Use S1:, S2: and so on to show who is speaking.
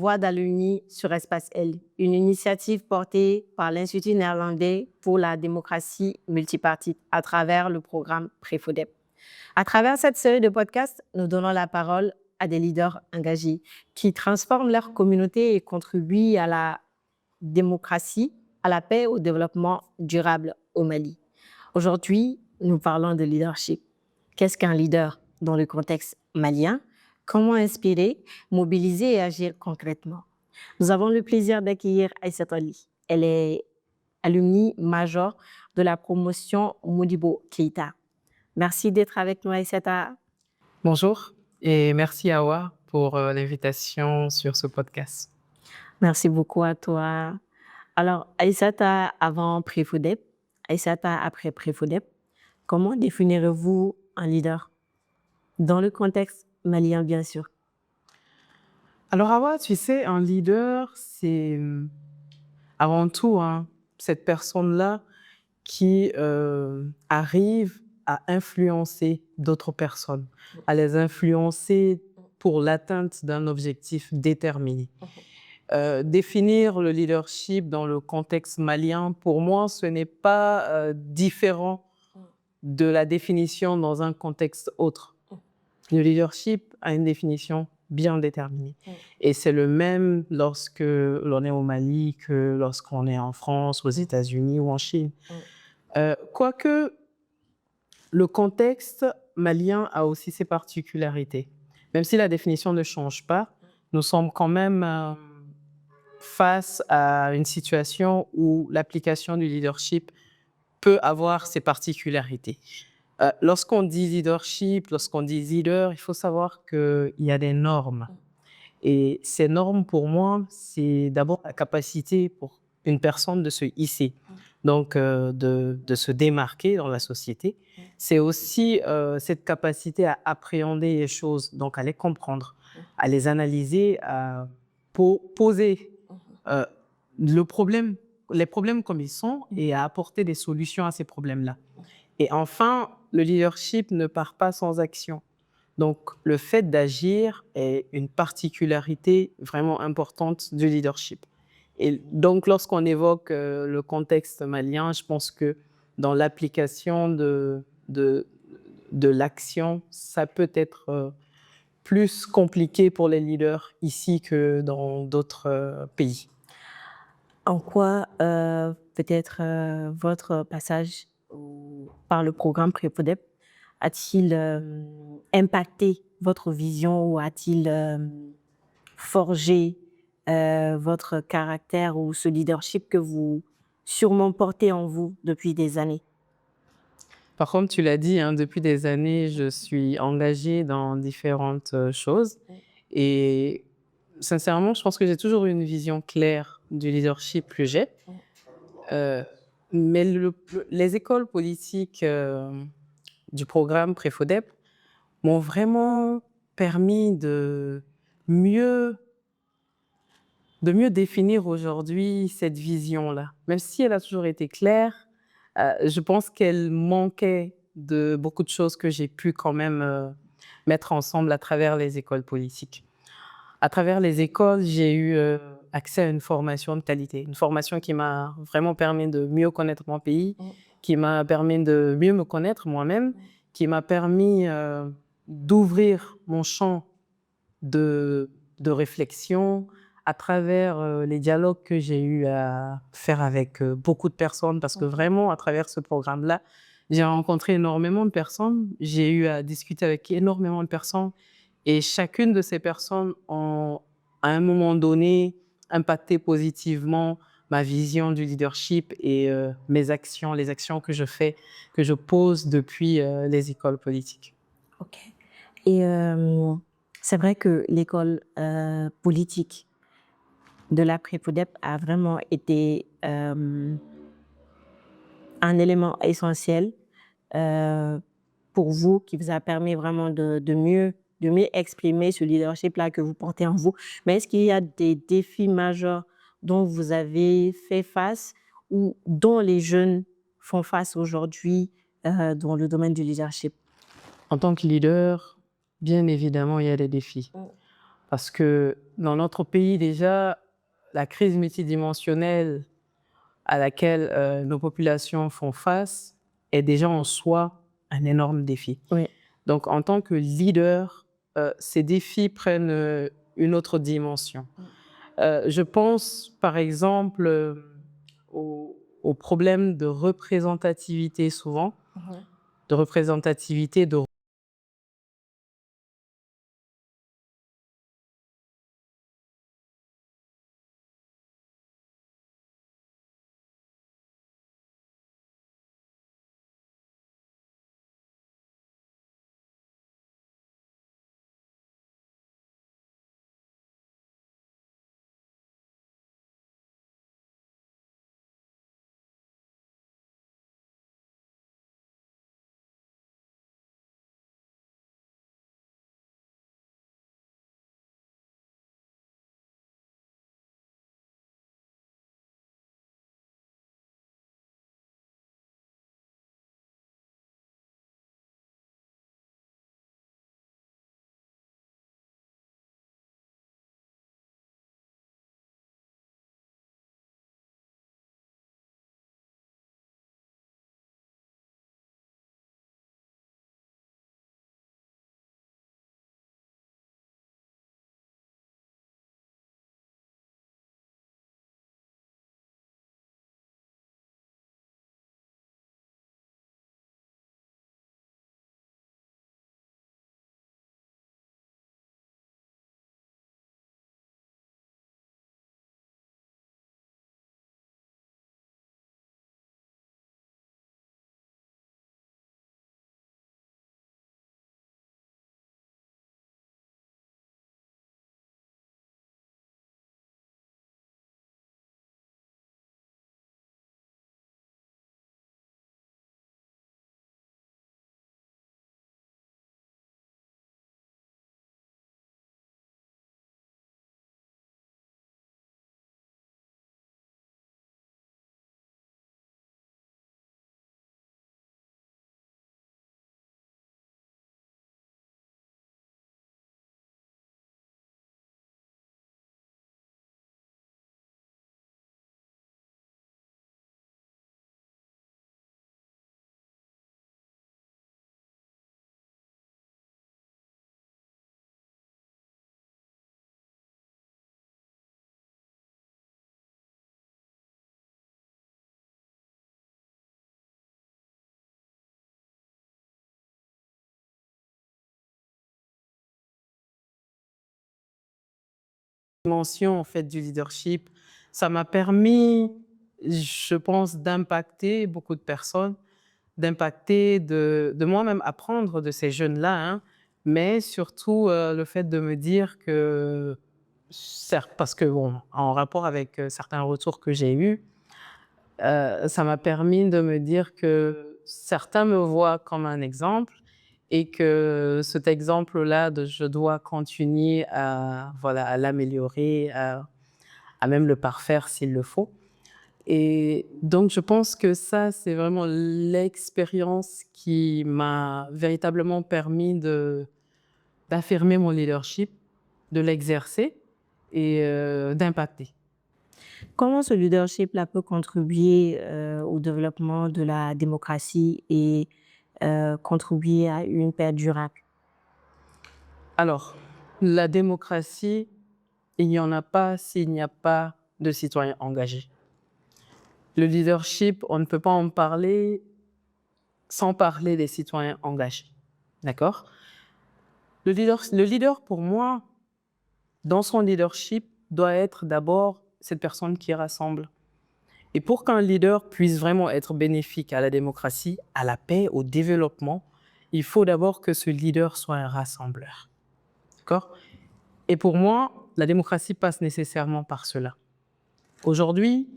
S1: voix d'Alumni sur Espace L, une initiative portée par l'Institut néerlandais pour la démocratie multipartite à travers le programme Prefodep. À travers cette série de podcasts, nous donnons la parole à des leaders engagés qui transforment leur communauté et contribuent à la démocratie, à la paix et au développement durable au Mali. Aujourd'hui, nous parlons de leadership. Qu'est-ce qu'un leader dans le contexte malien? Comment inspirer, mobiliser et agir concrètement? Nous avons le plaisir d'accueillir Aïssata Ali. Elle est alumni major de la promotion Modibo Keïta. Merci d'être avec nous, Aïssata.
S2: Bonjour et merci Awa pour l'invitation sur ce podcast.
S1: Merci beaucoup à toi. Alors, Aïssata avant Prefodep, Aïssata après Prefodep, comment définirez-vous un leader? Dans le contexte malien, bien sûr.
S2: Alors Awa, tu sais, un leader, c'est avant tout cette personne-là qui arrive à influencer d'autres personnes, à les influencer pour l'atteinte d'un objectif déterminé. Définir le leadership dans le contexte malien, pour moi, ce n'est pas différent de la définition dans un contexte autre. Le leadership a une définition bien déterminée. Et c'est le même lorsque l'on est au Mali que lorsqu'on est en France, aux États-Unis ou en Chine. Quoique le contexte malien a aussi ses particularités. Même si la définition ne change pas, nous sommes quand même face à une situation où l'application du leadership peut avoir ses particularités. Lorsqu'on dit leadership, lorsqu'on dit leader, il faut savoir qu'il y a des normes. Et ces normes, pour moi, c'est d'abord la capacité pour une personne de se hisser, donc de se démarquer dans la société. C'est aussi cette capacité à appréhender les choses, donc à les comprendre, à les analyser, à poser les problèmes comme ils sont et à apporter des solutions à ces problèmes-là. Et enfin, le leadership ne part pas sans action. Donc, le fait d'agir est une particularité vraiment importante du leadership. Et donc, lorsqu'on évoque le contexte malien, je pense que dans l'application de l'action, ça peut être plus compliqué pour les leaders ici que dans d'autres pays.
S1: En quoi peut-être votre passage par le programme Prefodep a-t-il impacté votre vision ou a-t-il forgé votre caractère ou ce leadership que vous sûrement portez en vous depuis des années?
S2: Par contre, tu l'as dit, depuis des années, je suis engagée dans différentes choses. Et sincèrement, je pense que j'ai toujours eu une vision claire du leadership que j'ai. Mais les écoles politiques du programme Prefodep m'ont vraiment permis de mieux définir aujourd'hui cette vision-là. Même si elle a toujours été claire, je pense qu'elle manquait de beaucoup de choses que j'ai pu quand même mettre ensemble à travers les écoles politiques. À travers les écoles, j'ai eu accès à une formation de qualité, une formation qui m'a vraiment permis de mieux connaître mon pays, qui m'a permis de mieux me connaître moi-même, qui m'a permis d'ouvrir mon champ de réflexion à travers les dialogues que j'ai eu à faire avec beaucoup de personnes, parce que vraiment, à travers ce programme-là, j'ai rencontré énormément de personnes, j'ai eu à discuter avec énormément de personnes, et chacune de ces personnes ont, à un moment donné, impacté positivement ma vision du leadership et mes actions, les actions que je fais, que je pose depuis les écoles politiques.
S1: Ok. Et c'est vrai que l'école politique de la Prefodep a vraiment été un élément essentiel pour vous, qui vous a permis vraiment de mieux exprimer ce leadership-là que vous portez en vous. Mais est-ce qu'il y a des défis majeurs dont vous avez fait face ou dont les jeunes font face aujourd'hui dans le domaine du leadership?
S2: En tant que leader, bien évidemment, il y a des défis. Parce que dans notre pays, déjà, la crise multidimensionnelle à laquelle nos populations font face est déjà en soi un énorme défi.
S1: Oui.
S2: Donc, en tant que leader, ces défis prennent une autre dimension. Je pense, par exemple, au problème de représentativité souvent, de représentativité, de dimension en fait du leadership, ça m'a permis, je pense, d'impacter beaucoup de personnes, d'impacter, de moi-même apprendre de ces jeunes-là, hein, mais surtout le fait de me dire que, certes, parce que bon, en rapport avec certains retours que j'ai eus, ça m'a permis de me dire que certains me voient comme un exemple et que cet exemple-là, je dois continuer à, voilà, à l'améliorer, à même le parfaire s'il le faut. Et donc, je pense que ça, c'est vraiment l'expérience qui m'a véritablement permis d'affirmer mon leadership, de l'exercer et d'impacter.
S1: Comment ce leadership-là peut contribuer au développement de la démocratie et contribuer à une paix durable?
S2: Alors, la démocratie, il n'y en a pas s'il n'y a pas de citoyens engagés. Le leadership, on ne peut pas en parler sans parler des citoyens engagés. D'accord? Le leader, pour moi, dans son leadership, doit être d'abord cette personne qui rassemble. Et pour qu'un leader puisse vraiment être bénéfique à la démocratie, à la paix, au développement, il faut d'abord que ce leader soit un rassembleur. D'accord? Et pour moi, la démocratie passe nécessairement par cela. Aujourd'hui,